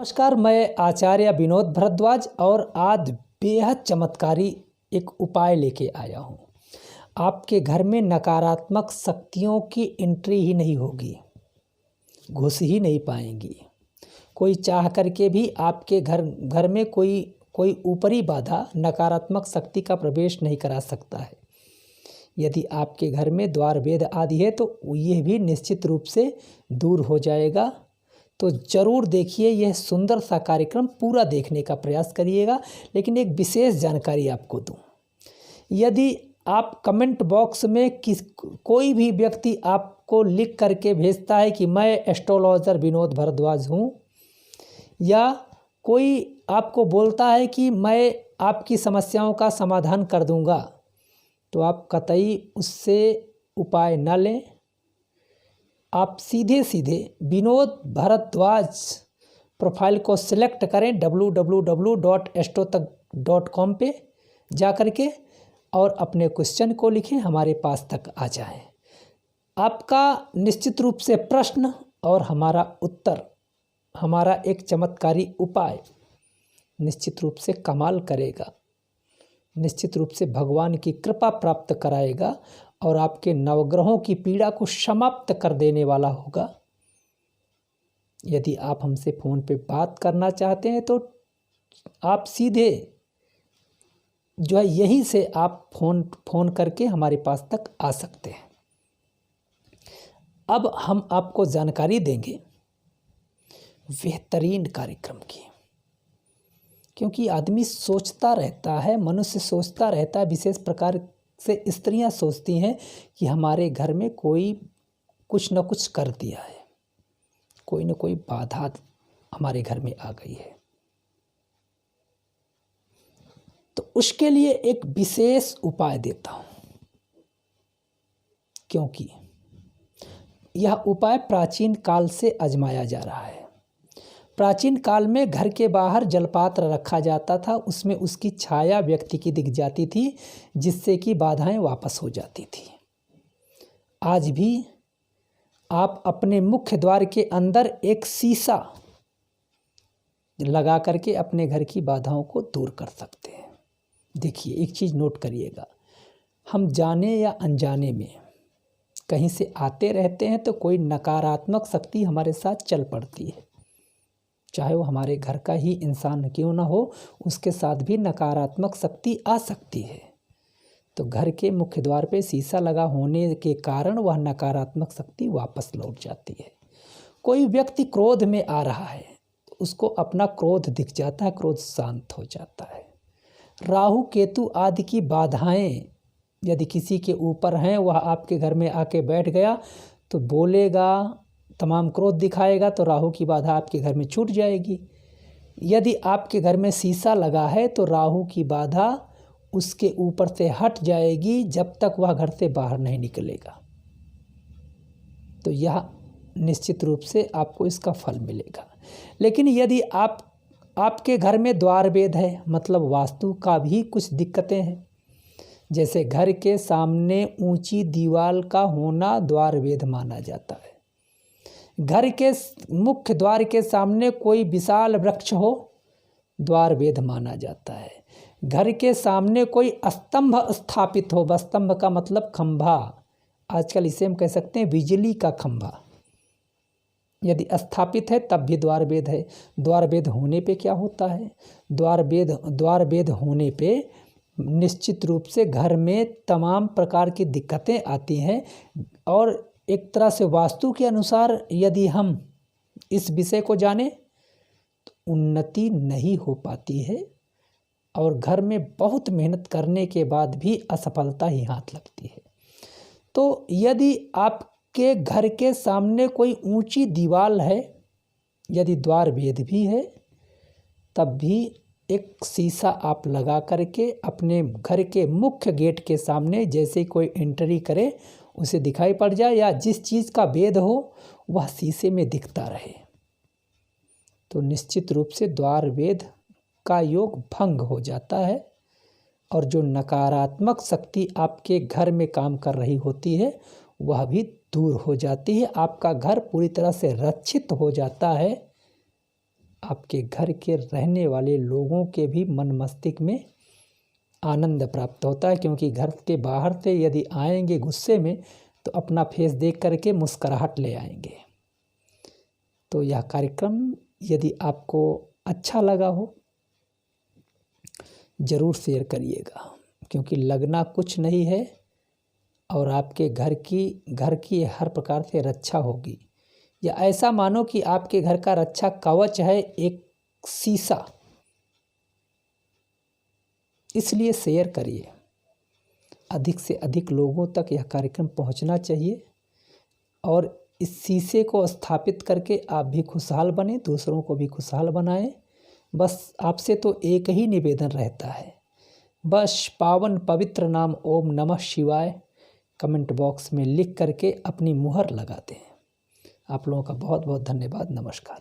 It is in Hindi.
नमस्कार, मैं आचार्य विनोद भारद्वाज और आज बेहद चमत्कारी एक उपाय लेके आया हूँ। आपके घर में नकारात्मक शक्तियों की एंट्री ही नहीं होगी, घुस ही नहीं पाएंगी। कोई चाह करके भी आपके घर में कोई ऊपरी बाधा नकारात्मक शक्ति का प्रवेश नहीं करा सकता है। यदि आपके घर में द्वार वेद आदि है तो यह भी निश्चित रूप से दूर हो जाएगा। तो ज़रूर देखिए, यह सुंदर सा कार्यक्रम पूरा देखने का प्रयास करिएगा। लेकिन एक विशेष जानकारी आपको दूं, यदि आप कमेंट बॉक्स में कोई भी व्यक्ति आपको लिख करके भेजता है कि मैं एस्ट्रोलॉजर विनोद भारद्वाज हूं, या कोई आपको बोलता है कि मैं आपकी समस्याओं का समाधान कर दूंगा, तो आप कतई उससे उपाय न लें। आप सीधे विनोद भारद्वाज प्रोफाइल को सिलेक्ट करें www.astro.com पे जा कर के और अपने क्वेश्चन को लिखें, हमारे पास तक आ जाएं। आपका निश्चित रूप से प्रश्न और हमारा उत्तर, हमारा एक चमत्कारी उपाय निश्चित रूप से कमाल करेगा, निश्चित रूप से भगवान की कृपा प्राप्त कराएगा और आपके नवग्रहों की पीड़ा को समाप्त कर देने वाला होगा। यदि आप हमसे फ़ोन पे बात करना चाहते हैं तो आप सीधे जो है यहीं से आप फ़ोन करके हमारे पास तक आ सकते हैं। अब हम आपको जानकारी देंगे बेहतरीन कार्यक्रम की, क्योंकि आदमी सोचता रहता है, मनुष्य सोचता रहता है, विशेष प्रकार से स्त्रियां सोचती हैं कि हमारे घर में कोई कुछ न कुछ कर दिया है, कोई न कोई बाधा हमारे घर में आ गई है। तो उसके लिए एक विशेष उपाय देता हूं, क्योंकि यह उपाय प्राचीन काल से आजमाया जा रहा है। प्राचीन काल में घर के बाहर जलपात्र रखा जाता था, उसमें उसकी छाया व्यक्ति की दिख जाती थी, जिससे कि बाधाएं वापस हो जाती थी। आज भी आप अपने मुख्य द्वार के अंदर एक शीशा लगा करके अपने घर की बाधाओं को दूर कर सकते हैं। देखिए, एक चीज़ नोट करिएगा, हम जाने या अनजाने में कहीं से आते रहते हैं तो कोई नकारात्मक शक्ति हमारे साथ चल पड़ती है, चाहे वो हमारे घर का ही इंसान क्यों ना हो, उसके साथ भी नकारात्मक शक्ति आ सकती है। तो घर के मुख्य द्वार पे शीशा लगा होने के कारण वह नकारात्मक शक्ति वापस लौट जाती है। कोई व्यक्ति क्रोध में आ रहा है, उसको अपना क्रोध दिख जाता है, क्रोध शांत हो जाता है। राहु केतु आदि की बाधाएं यदि किसी के ऊपर हैं, वह आपके घर में आके बैठ गया तो बोलेगा, तमाम क्रोध दिखाएगा, तो राहु की बाधा आपके घर में छूट जाएगी। यदि आपके घर में शीशा लगा है तो राहु की बाधा उसके ऊपर से हट जाएगी जब तक वह घर से बाहर नहीं निकलेगा। तो यह निश्चित रूप से आपको इसका फल मिलेगा। लेकिन यदि आपके घर में द्वार वेद है, मतलब वास्तु का भी कुछ दिक्कतें हैं, जैसे घर के सामने ऊंची दीवार का होना द्वार वेद माना जाता है। घर के मुख्य द्वार के सामने कोई विशाल वृक्ष हो, द्वार वेद माना जाता है। घर के सामने कोई स्तंभ स्थापित हो, स्तंभ का मतलब खंभा, आजकल इसे हम कह सकते हैं बिजली का खंभा, यदि स्थापित है तब भी द्वार वेद है। द्वार वेद होने पे क्या होता है, द्वार वेद होने पे निश्चित रूप से घर में तमाम प्रकार की दिक्कतें आती हैं। और एक तरह से वास्तु के अनुसार यदि हम इस विषय को जानें तो उन्नति नहीं हो पाती है और घर में बहुत मेहनत करने के बाद भी असफलता ही हाथ लगती है। तो यदि आपके घर के सामने कोई ऊंची दीवार है, यदि द्वार वेद भी है, तब भी एक शीशा आप लगा करके अपने घर के मुख्य गेट के सामने, जैसे कोई एंट्री करे उसे दिखाई पड़ जाए, या जिस चीज़ का वेद हो वह शीशे में दिखता रहे, तो निश्चित रूप से द्वार वेद का योग भंग हो जाता है और जो नकारात्मक शक्ति आपके घर में काम कर रही होती है वह भी दूर हो जाती है। आपका घर पूरी तरह से रक्षित हो जाता है आपके घर के रहने वाले लोगों के भी मन मस्तिष्क में आनंद प्राप्त होता है, क्योंकि घर के बाहर से यदि आएंगे गुस्से में तो अपना फेस देख करके मुस्कुराहट ले आएंगे। तो यह कार्यक्रम यदि आपको अच्छा लगा हो ज़रूर शेयर करिएगा, क्योंकि लगना कुछ नहीं है और आपके घर की हर प्रकार से रक्षा होगी। या ऐसा मानो कि आपके घर का रक्षा कवच है एक शीशा, इसलिए शेयर करिए। अधिक से अधिक लोगों तक यह कार्यक्रम पहुंचना चाहिए और इस शीशे को स्थापित करके आप भी खुशहाल बने, दूसरों को भी खुशहाल बनाएं। बस आपसे तो एक ही निवेदन रहता है, बस पावन पवित्र नाम ओम नमः शिवाय कमेंट बॉक्स में लिख करके अपनी मुहर लगा दें। आप लोगों का बहुत बहुत धन्यवाद। नमस्कार।